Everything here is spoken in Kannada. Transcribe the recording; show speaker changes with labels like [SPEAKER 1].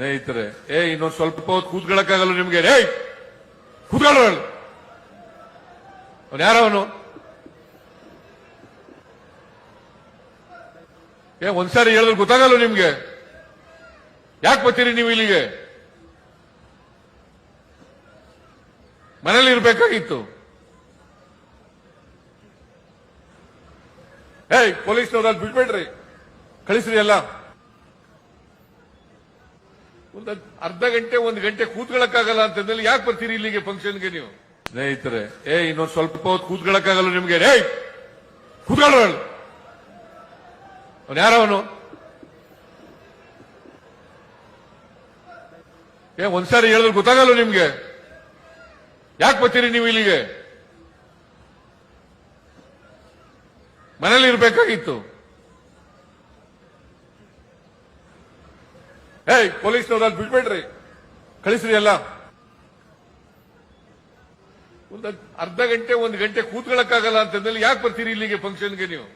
[SPEAKER 1] ಸ್ನೇಹಿತರೆ, ಇನ್ನೊಂದು ಸ್ವಲ್ಪ ಹೊತ್ತು ಕೂತ್ಕೊಳ್ಳಕ್ಕಾಗಲ್ಲ ನಿಮ್ಗೆ? ಕೂತ್ಕೊಳ್ಳ. ಅವನು ಯಾರವನು? ಒಂದ್ಸಾರಿ ಹೇಳಿದ್ರೆ ಗೊತ್ತಾಗಲ್ಲ ನಿಮ್ಗೆ? ಯಾಕೆ ಬರ್ತೀರಿ ನೀವು ಇಲ್ಲಿಗೆ? ಮನೇಲಿ ಇರ್ಬೇಕಾಗಿತ್ತು. ಪೊಲೀಸ್ನವ್ರು ಅಲ್ಲಿ ಬಿಟ್ಬೇಡ್ರಿ, ಕಳಿಸ್ರಿ ಎಲ್ಲ. ಒಂದು ಅರ್ಧ ಗಂಟೆ ಒಂದು ಗಂಟೆ ಕೂತ್ಕೊಳ್ಳಕ್ಕಾಗಲ್ಲ ಅಂತಂದ್ರೆ ಯಾಕೆ ಬರ್ತೀರಿ ಇಲ್ಲಿಗೆ ಫಂಕ್ಷನ್ಗೆ ನೀವು? ಸ್ನೇಹಿತರೆ, ಇನ್ನೊಂದು ಸ್ವಲ್ಪ ಹೊತ್ತು ಕೂತ್ಕೊಳ್ಳಕ್ಕಾಗಲ್ಲ ನಿಮ್ಗೆ? ಕೂತ್ಕೊಳ್ಳ. ಅವನು ಯಾರವನು? ಒಂದ್ಸಾರಿ ಹೇಳಿದ್ರೆ ಗೊತ್ತಾಗಲ್ಲ ನಿಮ್ಗೆ? ಯಾಕೆ ಬರ್ತೀರಿ ನೀವು ಇಲ್ಲಿಗೆ? ಮನೇಲಿ ಇರ್ಬೇಕಾಗಿತ್ತು. ಪೊಲೀಸ್ನವ್ರು ಅಲ್ಲಿ ಬಿಟ್ಬೇಡ್ರಿ, ಕಳಿಸ್ರಿ ಎಲ್ಲ. ಒಂದು ಅರ್ಧ ಗಂಟೆ ಒಂದು ಗಂಟೆ ಕೂತ್ಕೊಳ್ಳಕ್ಕಾಗಲ್ಲ ಅಂತಂದ್ರೆ ಯಾಕೆ ಬರ್ತೀರಿ ಇಲ್ಲಿಗೆ ಫಂಕ್ಷನ್ಗೆ ನೀವು?